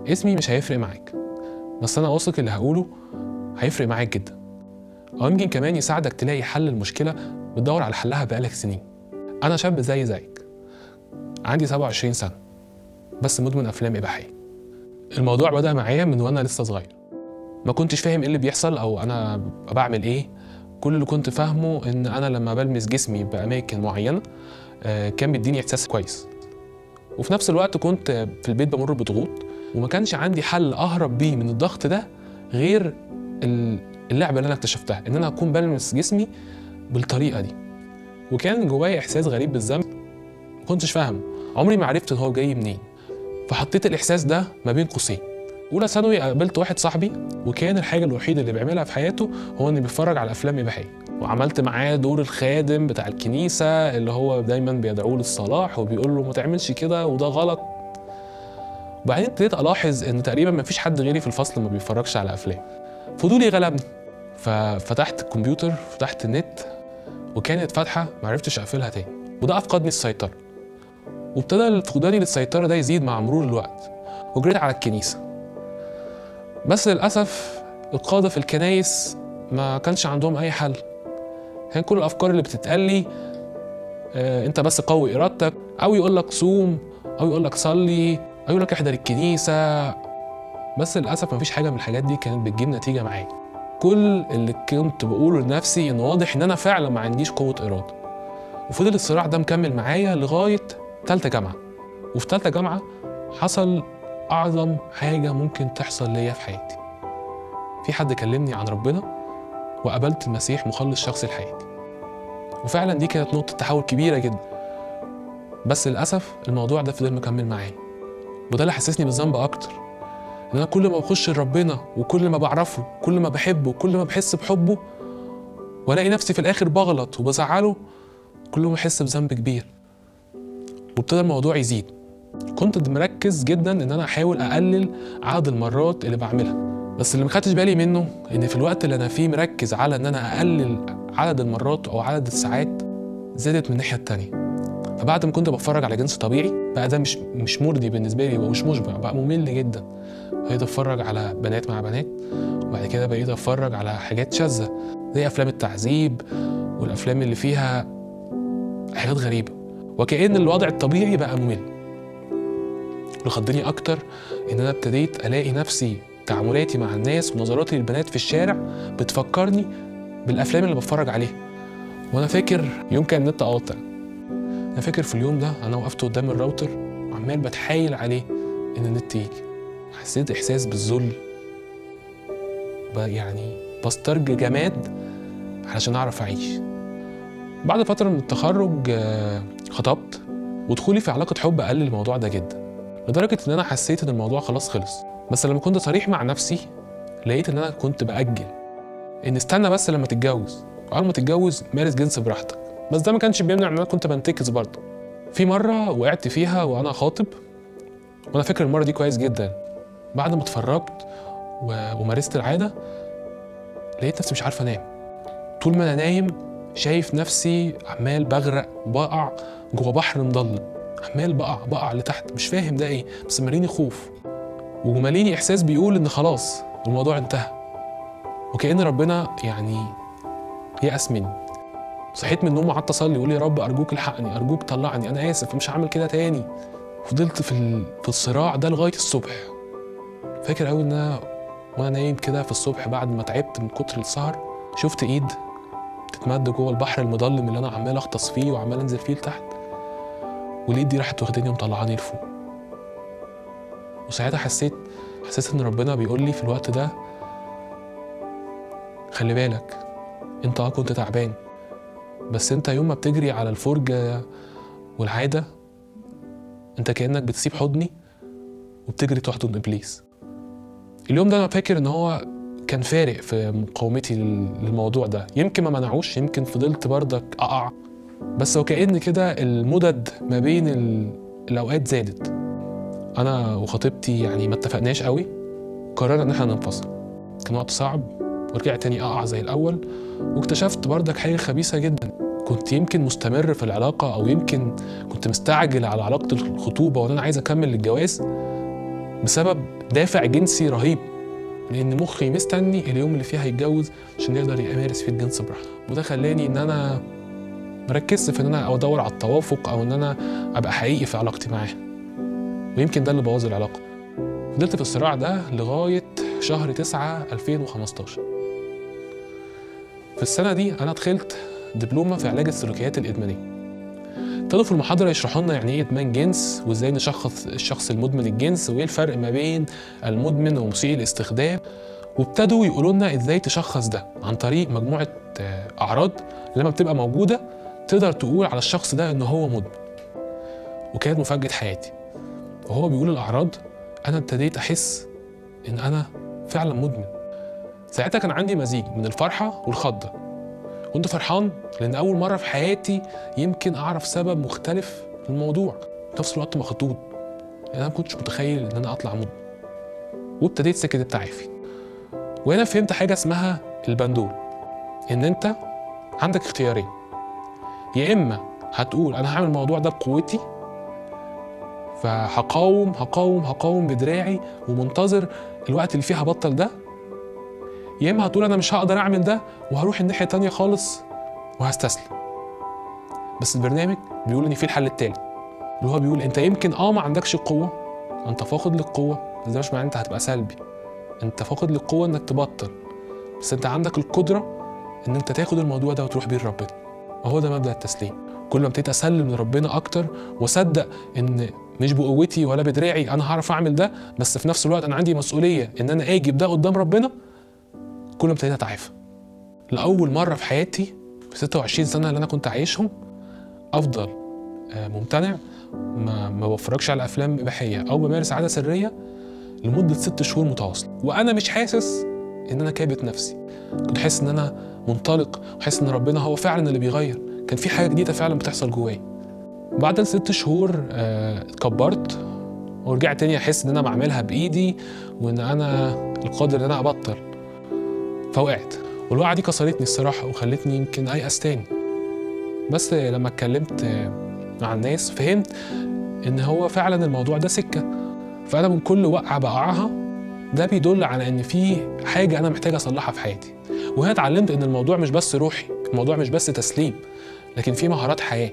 اسمي مش هيفرق معاك، بس أنا واثق اللي هقوله هيفرق معاك جدا، أو يمكن كمان يساعدك تلاقي حل المشكلة بتدور على حلها بقالك سنين. أنا شاب زيك، عندي 27 سنة، بس مدمن أفلام إباحية. الموضوع بدأ معايا من وأنا لسه صغير، ما كنتش فاهم إيه اللي بيحصل أو أنا بعمل إيه. كل اللي كنت فاهمه إن أنا لما بلمس جسمي بأماكن معينة كان بيديني إحساس كويس، وفي نفس الوقت كنت في البيت بمر بضغوط، وما كانش عندي حل أهرب بيه من الضغط ده غير اللعبة اللي أنا اكتشفتها، إن أنا أكون بلمس جسمي بالطريقة دي. وكان جوايا إحساس غريب بالذنب ما كنتش فاهمه، عمري ما عرفت هو جاي منين. فحطيت الإحساس ده ما بين قوسين. أولى ثانوي قابلت واحد صاحبي، وكان الحاجة الوحيدة اللي بيعملها في حياته هو إنه بيتفرج على أفلام إباحية، وعملت معاه دور الخادم بتاع الكنيسة اللي هو دايما بيدعوه للصلاح وبيقول له ما تعملش كده وده غلط. وبعدين ابتديت ألاحظ إن تقريبا ما فيش حد غيري في الفصل ما بيتفرجش على أفلام. فضولي غلبني، ففتحت الكمبيوتر، فتحت النت، وكانت فاتحة ما عرفتش أقفلها تاني، وده أفقدني السيطرة. وابتدى فقداني للسيطرة ده يزيد مع مرور الوقت، وجريت على الكنيسة. بس للأسف القادة في الكنايس ما كانش عندهم أي حل. كان كل الأفكار اللي بتتقال لي أنت بس قوي إرادتك، أو يقول لك صوم، أو يقول لك صلي، أو يقول لك احضر الكنيسة. بس للأسف مفيش حاجة من الحاجات دي كانت بتجيب نتيجة معايا. كل اللي كنت بقوله لنفسي إن واضح إن أنا فعلا ما عنديش قوة إرادة. وفضل الصراع ده مكمل معايا لغاية تالتة جامعة. وفي تالتة جامعة حصل أعظم حاجة ممكن تحصل ليا في حياتي. في حد كلمني عن ربنا، وقابلت المسيح مخلص شخصي لحياتي. وفعلا دي كانت نقطة تحول كبيرة جدا. بس للأسف الموضوع ده فضل مكمل معايا، وده اللي حسسني بالذنب أكتر. إن أنا كل ما بخش لربنا، وكل ما بعرفه، كل ما بحبه، كل ما بحس بحبه، وألاقي نفسي في الآخر بغلط وبزعله، كل ما بحس بذنب كبير. وابتدى الموضوع يزيد. كنت مركز جدا ان انا احاول اقلل عدد المرات اللي بعملها، بس اللي ما خدتش بالي منه ان في الوقت اللي انا فيه مركز على ان انا اقلل عدد المرات او عدد الساعات، زادت من الناحيه التانيه. فبعد ما كنت بتفرج على جنس طبيعي بقى ده مش مرضي بالنسبه لي، ومش مشبع، بقى ممل جدا. بقيت اتفرج على بنات مع بنات، وبعد كده بقيت اتفرج على حاجات شاذه زي افلام التعذيب والافلام اللي فيها حاجات غريبه، وكأن الوضع الطبيعي بقى ممل. اللي خضني اكتر ان انا ابتديت الاقي نفسي تعاملاتي مع الناس ونظراتي للبنات في الشارع بتفكرني بالافلام اللي بتفرج عليها. وانا فاكر يوم كان النت قاطع. انا فاكر في اليوم ده انا وقفت قدام الراوتر وعمال بتحايل عليه ان النت يجي. حسيت احساس بالذل، يعني بسترجع جماد علشان اعرف اعيش. بعد فتره من التخرج خطبت، ودخولي في علاقه حب قلل الموضوع ده جدا، لدرجة إن أنا حسيت إن الموضوع خلاص خلص. بس لما كنت صريح مع نفسي لقيت إن أنا كنت بأجل، إن استنى بس لما تتجوز، وأول ما تتجوز مارس جنس براحتك. بس ده ما كانش بيمنع إن أنا كنت بنتكس برضه. في مرة وقعت فيها وأنا خاطب، وأنا فاكر المرة دي كويس جدا. بعد ما اتفرجت ومارست العادة لقيت نفسي مش عارف أنام. طول ما أنا نايم شايف نفسي عمال بغرق، بقع جوا بحر مضلم، عمال بقع لتحت، مش فاهم ده ايه، بس ماليني خوف وماليني احساس بيقول ان خلاص الموضوع انتهى، وكأن ربنا يعني يأس مني. صحيت من النوم وقعدت اصلي واقول يا رب ارجوك الحقني، ارجوك طلعني، انا اسف مش هعمل كده تاني. فضلت في الصراع ده لغايه الصبح. فاكر قوي ان انا وانا نايم كده في الصبح بعد ما تعبت من كتر السهر، شفت ايد بتتمد جوه البحر المظلم اللي انا عمال اغطس فيه وعمال انزل فيه لتحت، والايد دي راحت واخداني ومطلعاني لفوق. وساعتها حسيت ان ربنا بيقول لي في الوقت ده خلي بالك، انت كنت تعبان، بس انت يوم ما بتجري على الفرجة والعادة انت كأنك بتسيب حضني وبتجري تحضن ابليس. اليوم ده انا فاكر ان هو كان فارق في مقاومتي للموضوع ده. يمكن ما منعوش، يمكن فضلت بردك اقع، بس وكأن كده المدد ما بين الأوقات زادت. أنا وخطيبتي يعني ما اتفقناش قوي، قررنا إن احنا ننفصل. كان وقت صعب، ورجعت تاني أقع زي الأول، واكتشفت بردك حاجة خبيثة جدا. كنت يمكن مستمر في العلاقة، أو يمكن كنت مستعجل على علاقة الخطوبة وأنا عايز أكمل للجواز بسبب دافع جنسي رهيب، لأن مخي مستني اليوم اللي فيه هيتجوز عشان يقدر يمارس فيه الجنس براحته. وده خلاني إن أنا مركزش في إن أنا أدور على التوافق أو إن أنا أبقى حقيقي في علاقتي معاه، ويمكن ده اللي بوظ العلاقة. فضلت في الصراع ده لغاية شهر 9 2015. في السنة دي أنا دخلت دبلومة في علاج السلوكيات الإدمانية. ابتدوا في المحاضرة يشرحوا لنا يعني إيه إدمان جنس، وإزاي نشخص الشخص المدمن الجنس، وإيه الفرق ما بين المدمن ومسيء الاستخدام. وابتدوا يقولوا لنا إزاي تشخص ده عن طريق مجموعة أعراض لما بتبقى موجودة تقدر تقول على الشخص ده إن هو مدمن. وكانت مفاجأة حياتي، وهو بيقول الأعراض أنا ابتديت أحس إن أنا فعلا مدمن. ساعتها كان عندي مزيج من الفرحة والخضة. كنت فرحان لأن أول مرة في حياتي يمكن أعرف سبب مختلف للموضوع، في نفس الوقت مخضوض لأن أنا ما كنتش متخيل إن أنا أطلع مدمن. وابتديت سكة التعافي، وهنا فهمت حاجة اسمها البندول، إن أنت عندك اختيارين، يا إما هتقول أنا هعمل الموضوع ده بقوتي فهقاوم هقاوم هقاوم بدراعي ومنتظر الوقت اللي فيه هبطل ده، يا اما هتقول انا مش هقدر اعمل ده وهروح الناحيه التانيه خالص وهستسلم. بس البرنامج بيقول ان في الحل التالت، اللي هو بيقول انت يمكن ما عندكش القوه، انت فاقد للقوه، بس ده مش معناه انت هتبقى سلبي. انت فاقد للقوه انك تبطل، بس انت عندك القدره ان انت تاخد الموضوع ده وتروح بيه لربنا. وهو ده مبدأ التسليم. كل ما ابتديت اسلم لربنا اكتر واصدق ان مش بقوتي ولا بدراعي انا هعرف اعمل ده، بس في نفس الوقت انا عندي مسؤوليه ان انا اجي بده قدام ربنا، كل ما ابتديت اتعافى. لاول مره في حياتي في 26 سنه اللي انا كنت عايشهم افضل ممتنع، ما بفرجش على افلام اباحيه او بمارس عاده سريه لمده 6 شهور متواصله، وانا مش حاسس ان انا كابت نفسي. كنت حاسس ان انا منطلق، وحاسس ان ربنا هو فعلا اللي بيغير، كان في حاجه جديده فعلا بتحصل جوايا. بعد ال6 شهور اتكبرت ورجعت تاني احس ان انا بعملها بايدي وان انا القادر ان انا ابطل، فوقعت. والوقعه دي كسرتني الصراحه وخلتني يمكن ايأس تاني. بس لما اتكلمت مع الناس فهمت ان هو فعلا الموضوع ده سكه، فانا من كل وقعه بقعها ده بيدل على ان في حاجه انا محتاج اصلحها في حياتي. وهنا اتعلمت ان الموضوع مش بس روحي، الموضوع مش بس تسليم، لكن في مهارات حياه،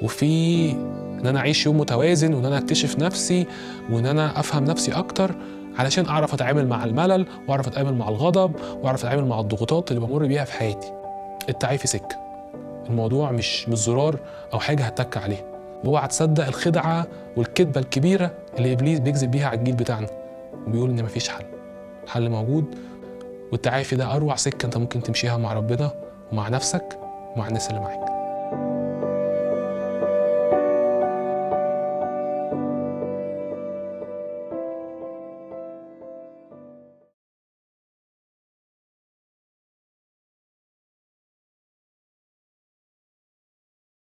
وفي ان انا اعيش يوم متوازن، وان انا اكتشف نفسي، وان انا افهم نفسي اكتر علشان اعرف اتعامل مع الملل، واعرف اتعامل مع الغضب، واعرف اتعامل مع الضغوطات اللي بمر بيها في حياتي. التعافي سكه، الموضوع مش زرار او حاجه هتك عليها. واوعى تصدق الخدعه والكذبه الكبيره اللي ابليس بيكذب بيها على الجيل بتاعنا وبيقول ان مفيش حل. الحل موجود، والتعافي ده اروع سكه انت ممكن تمشيها مع ربنا ومع نفسك ومع الناس اللي معاك.